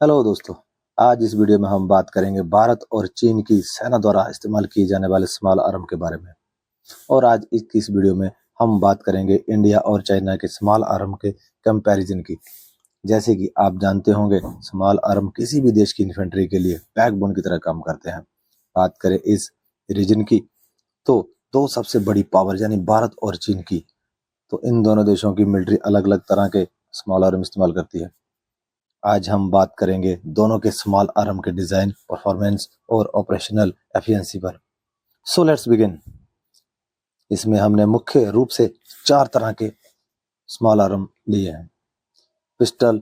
Hello दोस्तों। आज इस वीडियो में हम बात करेंगे भारत और चीन की सेना द्वारा इस्तेमाल किए जाने वाले स्मॉल आर्म के बारे में। और आज इस वीडियो में हम बात करेंगे इंडिया और चाइना के स्मॉल आर्म के कंपैरिजन की। जैसे कि आप जानते होंगे, स्मॉल आर्म किसी भी देश की इन्फेंट्री के लिए बैकबोन की तरह काम करते हैं। बात करें इस रीजन की, तो दो सबसे बड़ी पावर यानी भारत और चीन की, तो इन दोनों देशों की मिलिट्री अलग अलग तरह के स्मॉल आर्म इस्तेमाल करती है। आज हम बात करेंगे दोनों के स्मॉल आर्म के डिजाइन, परफॉर्मेंस और ऑपरेशनल एफिशिएंसी पर। So let's begin. इसमें हमने मुख्य रूप से 4 तरह के स्मॉल आर्म लिए हैं: पिस्टल,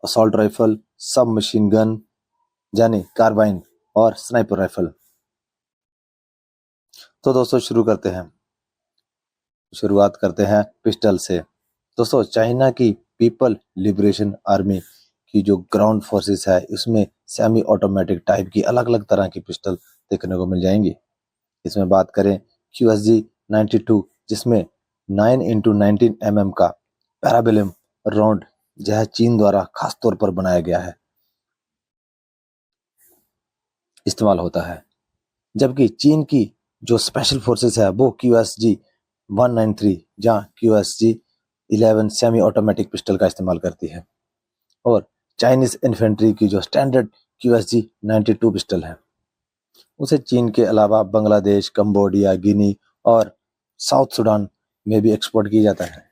असॉल्ट राइफल, सब मशीन गन यानी कार्बाइन और स्नाइपर राइफल। तो दोस्तों शुरुआत करते हैं पिस्टल से। दोस्तों, चाइना की पीपल लिबरेशन आर्मी की जो ग्राउंड फोर्सेस है, इसमें सेमी ऑटोमेटिक टाइप की अलग अलग तरह की पिस्टल देखने को मिल जाएंगी। इसमें बात करें QSG 92, जिसमें 9x19 mm का पैराबेलम राउंड यह चीन द्वारा खास तौर पर बनाया गया है, इस्तेमाल होता है। जबकि चीन की जो स्पेशल फोर्सेस है वो QSG 193 या QSG 11 सेमी ऑटोमेटिक पिस्टल का इस्तेमाल करती है। और चाइनीज इन्फेंट्री की जो स्टैंडर्ड QSG 92 पिस्टल है, उसे चीन के अलावा बांग्लादेश, कंबोडिया, गिनी और साउथ सूडान में भी एक्सपोर्ट किया जाता है।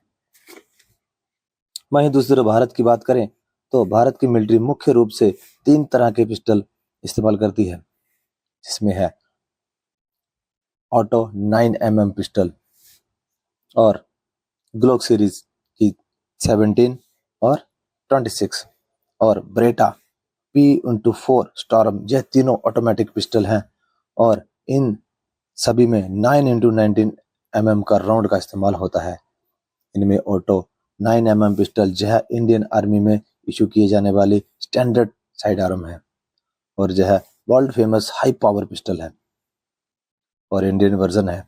वहीं दूसरे भारत की बात करें तो भारत की मिलिट्री मुख्य रूप से 3 तरह के पिस्टल इस्तेमाल करती है, जिसमें है ऑटो 9mm पिस्टल और ग्लोक सीरीज की 17 और 26 और ब्रेटा P/4 स्टॉर्म। यह तीनों ऑटोमेटिक पिस्टल हैं और इन सभी में 9x19 mm का राउंड का इस्तेमाल होता है। इनमें ऑटो 9mm पिस्टल यह इंडियन आर्मी में इशू किए जाने वाली स्टैंडर्ड साइड आर्म है और यह world famous high power pistol है और इंडियन वर्जन है।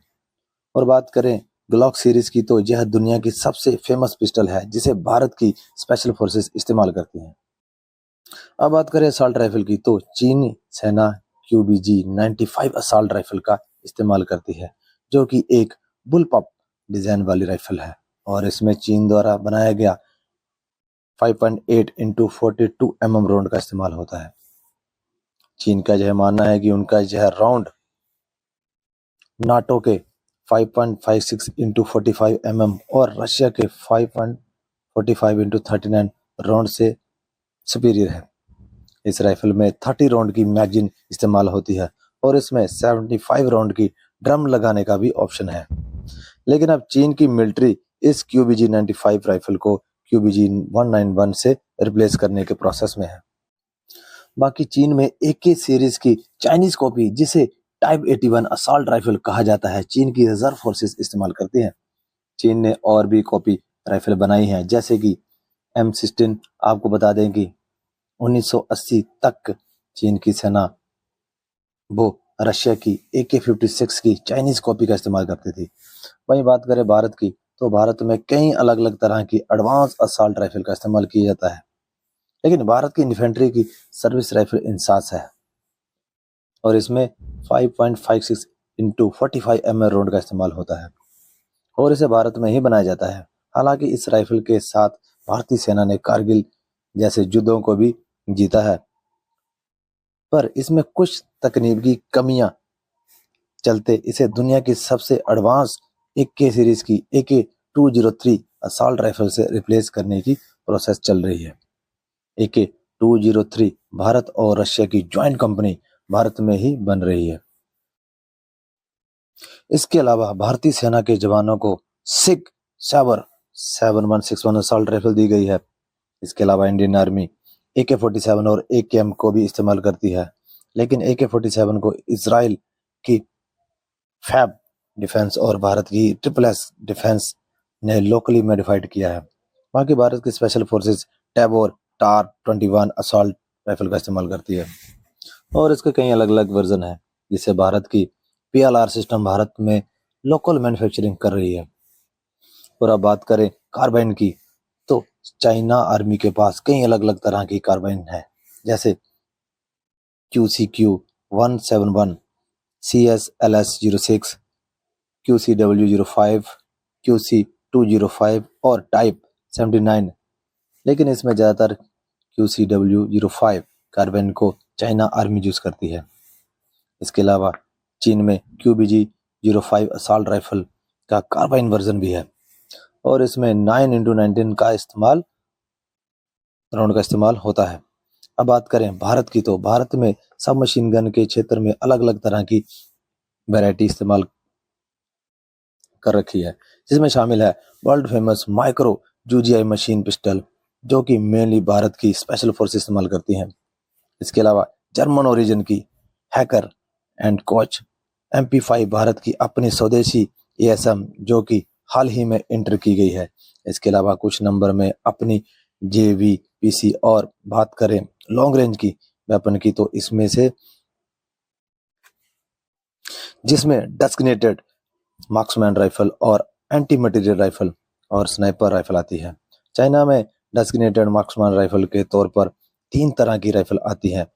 और बात करें ग्लॉक सीरीज की, तो यह दुनिया की सबसे फेमस पिस्टल है जिसे भारत की स्पेशल फोर्सेस इस्तेमाल करती हैं। अब बात करें असॉल्ट राइफल की, तो चीनी सेना QBG 95 असॉल्ट राइफल का इस्तेमाल करती है, जो कि एक बुलपॉप डिजाइन वाली राइफल है और इसमें चीन द्वारा बनाया गया 5.8 x 42 mm राउंड का इस्तेमाल होता है। चीन का यह मानना है कि उनका यह राउंड नाटो के 5.56 x 45 mm और रशिया के 5.45 x 39 राउंड से सुपीरियर है। इस राइफल में 30 राउंड की मैगजीन इस्तेमाल होती है और इसमें 75 राउंड की ड्रम लगाने का भी ऑप्शन है। लेकिन अब चीन की मिलिट्री इस QBG 95 राइफल को QBG 191 से रिप्लेस करने के प्रोसेस में है। बाकी चीन में AK सीरीज की चाइनीज कॉपी, जिसे टाइप 81 असॉल्ट राइफल कहा जाता है, चीन की रिजर्व फोर्सेस इस्तेमाल करती हैं। चीन ने और भी कॉपी राइफल बनाई हैं, जैसे कि M16। आपको बता दें कि 1980 तक चीन की सेना वो रशिया की AK-56 की चाइनीज कॉपी का इस्तेमाल करती थी। वहीं बात करें भारत की, तो भारत में कई अलग अलग तरह की एडवांस असॉल्ट राइफल का इस्तेमाल किया जाता है, लेकिन भारत की इन्फेंट्री की सर्विस राइफल इंसास है और इसमें 5.56 x 45 mm राउंड का इस्तेमाल होता है और इसे भारत में ही बनाया जाता है। हालांकि इस राइफल के साथ भारतीय सेना ने कारगिल जैसे युद्धों को भी जीता है, पर इसमें कुछ तकनीकी कमियां चलते इसे दुनिया की सबसे एडवांस AK सीरीज की AK-203 असॉल्ट राइफल से रिप्लेस करने की प्रोसेस चल रही है। AK-203 भारत और रशिया की ज्वाइंट कंपनी भारत में ही बन रही है। इसके अलावा भारतीय सेना के जवानों को सिग साबर 7161 असॉल्ट राइफल दी गई है। इसके अलावा इंडियन आर्मी AK-47 और AKM को भी इस्तेमाल करती है, लेकिन AK-47 को इजराइल की फैब डिफेंस और भारत की SSS डिफेंस ने लोकली मॉडिफाइड किया है। बाकी भारत की स्पेशल फोर्सेस टैबोर टार 21 असॉल्ट राइफल का इस्तेमाल करती है और इसके कई अलग अलग वर्जन है, जिसे भारत की PLR सिस्टम भारत में लोकल मैन्युफैक्चरिंग कर रही है। और अब बात करें कार्बाइन की, तो चाइना आर्मी के पास कई अलग अलग तरह की कार्बाइन है, जैसे QCQ171, CSLS06, QCW05, QC205 और टाइप 79। लेकिन इसमें ज़्यादातर QCW05 कार्बाइन को चाइना आर्मी यूज करती है। इसके अलावा चीन में QBG-05 असॉल्ट राइफल का कार्बाइन वर्जन भी है और इसमें 9x19 का राउंड का इस्तेमाल होता है। अब बात करें भारत की, तो भारत में सब मशीन गन के क्षेत्र में अलग अलग तरह की वैरायटी इस्तेमाल कर रखी है, जिसमें शामिल है world famous micro UGI machine pistol, जो कि मेनली भारत की स्पेशल फोर्स इस्तेमाल करती हैं। इसके अलावा जर्मन ओरिजिन की hacker and coach MP5 Bharat की अपनी स्वदेशी ASM, जो कि हाल ही में एंटर की गई है। इसके अलावा कुछ नंबर में अपनी JVPC। और बात करें लॉन्ग रेंज की वेपन की, तो इसमें से जिसमें डेस्टिनेटेड मार्क्समैन राइफल और एंटी मटेरियल राइफल और स्नाइपर राइफल आती है। चाइना में डेस्टिनेटेड मार्क्समैन राइफल के तौर पर 3 तरह की राइफल आती है।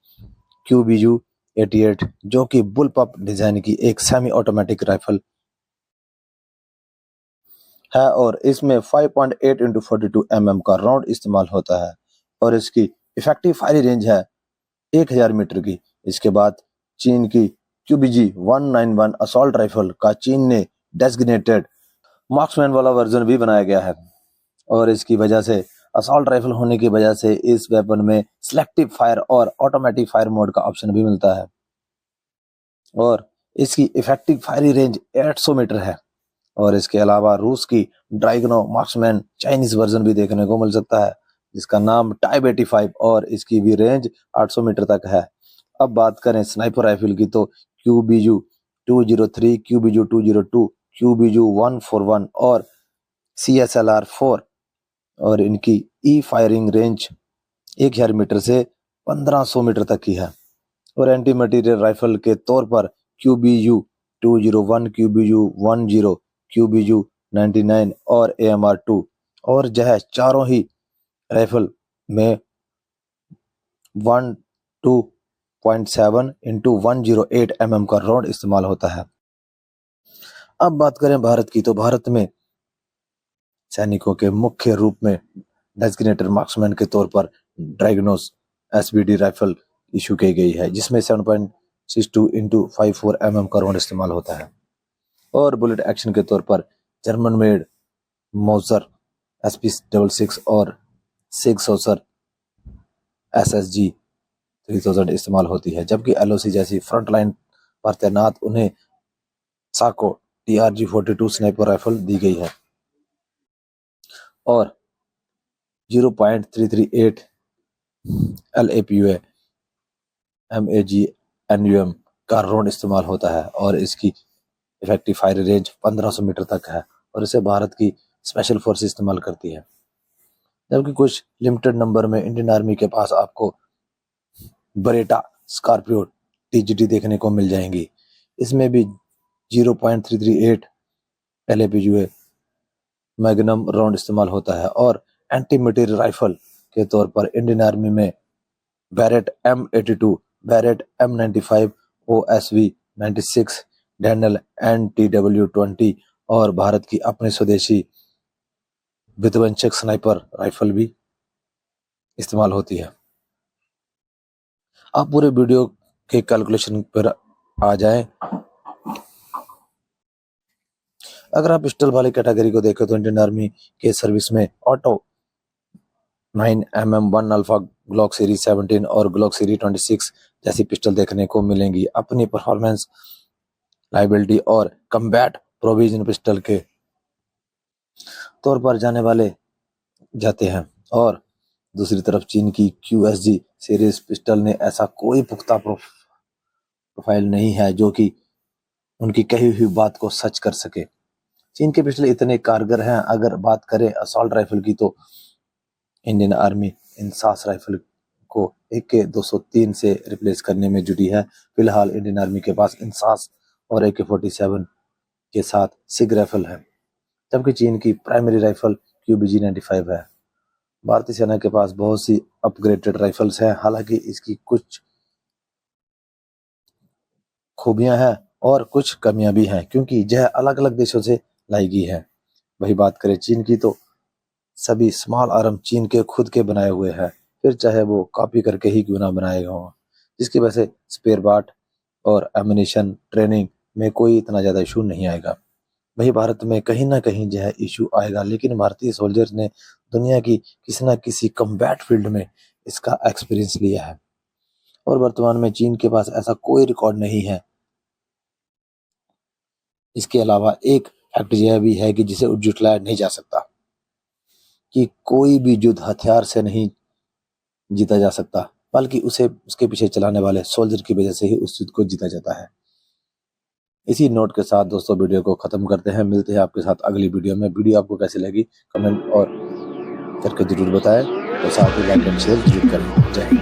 QBU-88, जो कि बुलपअप डिजाइन की एक सेमी ऑटोमेटिक राइफल है और इसमें 5.8x42 mm का राउंड इस्तेमाल होता है और इसकी इफेक्टिव फायरिंग रेंज है 1000 मीटर की। इसके बाद चीन की QBG-191 असॉल्ट राइफल का चीन ने डेस्टिनेटेड मार्क्समैन वाला वर्जन भी बनाया गया है और इसकी वजह से असॉल्ट राइफल होने की वजह से इस वेपन में सिलेक्टिव फायर और ऑटोमेटिक फायर मोड का ऑप्शन भी मिलता है और इसकी इफेक्टिव फायरिंग रेंज 800 मीटर है। और इसके अलावा रूस की ड्रैगनो मार्क्समैन चाइनीज वर्जन भी देखने को मिल सकता है, जिसका नाम टाइप 85 और इसकी भी रेंज 800 मीटर तक है। अब बात करें स्नाइपर राइफल की, तो QBU-203, QBU-202, QBU-141 और CSLR-4 और इनकी फायरिंग रेंज 1000 मीटर से 1500 मीटर तक की है। और एंटी मटेरियल राइफल के तौर पर QBU-201, QBU-10, QBU-99 और AMR-2 और यह चारों ही राइफल में 12.7x108 mm का राउंड इस्तेमाल होता है। अब बात करें भारत की, तो भारत में सैनिकों के मुख्य रूप में डेस्टिनेटेड मार्क्समैन के तौर पर ड्रैगनोस SBD राइफल इशू की गई है, जिसमें 7.62x54 mm का राउंड इस्तेमाल होता है। और बुलेट एक्शन के तौर पर जर्मन मेड मौजर SP66 और सिग सॉसर SSG 3000 इस्तेमाल होती है, जबकि LOC जैसी फ्रंट लाइन पर तैनात उन्हें साको TRG-42 स्नाइपर राइफल दी गई है और 0.338 LAPUA MAGNUM का राउंड इस्तेमाल होता है और इसकी इफेक्टिव फायर रेंज 1500 मीटर तक है और इसे भारत की स्पेशल फोर्स इस्तेमाल करती है। जबकि कुछ लिमिटेड नंबर में इंडियन आर्मी के पास आपको बरेटा स्कॉर्पियो TGT देखने को मिल जाएंगी। इसमें भी 0.338 LAPUA मैग्नम राउंड इस्तेमाल होता है और एंटी मटेरियल राइफल के तौर पर इंडियन आर्मी में Barrett M82, Barrett M95, OSV 96, Denel NTW-20 और भारत की अपनी स्वदेशी विध्वंसक स्नाइपर राइफल भी इस्तेमाल होती है। आप पूरे वीडियो के कैलकुलेशन पर आ जाएं। अगर आप पिस्टल वाली कैटेगरी को देखें तो इंडियन आर्मी के सर्विस में auto 9mm1 alpha, Glock series 17 और ग्लॉक सीरीज 26 जैसी पिस्टल देखने को मिलेंगी। अपनी परफॉर्मेंस, लाइबिलिटी और कम्बैट प्रोविजन पिस्टल के तौर पर जाते हैं और दूसरी तरफ चीन की QSG सीरीज पिस्टल ने ऐसा कोई पुख्ता प्रोफाइल नहीं है जो कि उनकी कही हुई बात को सच कर सके। चीन के पिस्टल इतने कारगर हैं। अगर बात करें असॉल्ट राइफल की, तो इंडियन आर्मी इंसास राइफल को AK-203 से रिप्लेस करने में जुटी है। फिलहाल इंडियन आर्मी के पास इंसास और AK-47 के साथ सिग राइफल है, जबकि चीन की प्राइमरी राइफल QBG-95 है भारतीय सेना के पास बहुत सी अपग्रेडेड राइफल्स हैं, हालांकि इसकी कुछ खूबियां हैं और कुछ कमियां भी हैं, क्योंकि यह अलग अलग देशों से लाई गई है। वही बात करें चीन की, तो सभी स्मॉल आर्म चीन के खुद के बनाए हुए हैं, फिर चाहे वो कॉपी करके ही क्यों ना बनाए गए हों, जिसकी वजह से स्पेयर पार्ट और एमिनेशन ट्रेनिंग में कोई इतना ज़्यादा इशू नहीं आएगा। वही भारत में कहीं ना कहीं यह इशू आएगा, लेकिन भारतीय सोल्जर्स ने दुनिया की किसी न किसी कम्बैट फील्ड में इसका एक्सपीरियंस लिया है और वर्तमान में चीन के पास ऐसा कोई रिकॉर्ड नहीं है। इसके अलावा एक फैक्ट यह भी है कि जिसे जुटलाया नहीं जा सकता, कि कोई भी युद्ध हथियार से नहीं जीता जा सकता, बल्कि उसे उसके पीछे चलाने वाले सोल्जर की वजह से ही उस युद्ध को जीता जाता है। इसी नोट के साथ दोस्तों वीडियो को खत्म करते हैं। मिलते हैं आपके साथ अगली वीडियो में। वीडियो आपको कैसी लगी कमेंट और करके जरूर बताएं और साथ ही लाइक एंड शेयर जरूर करें। जय हिंद।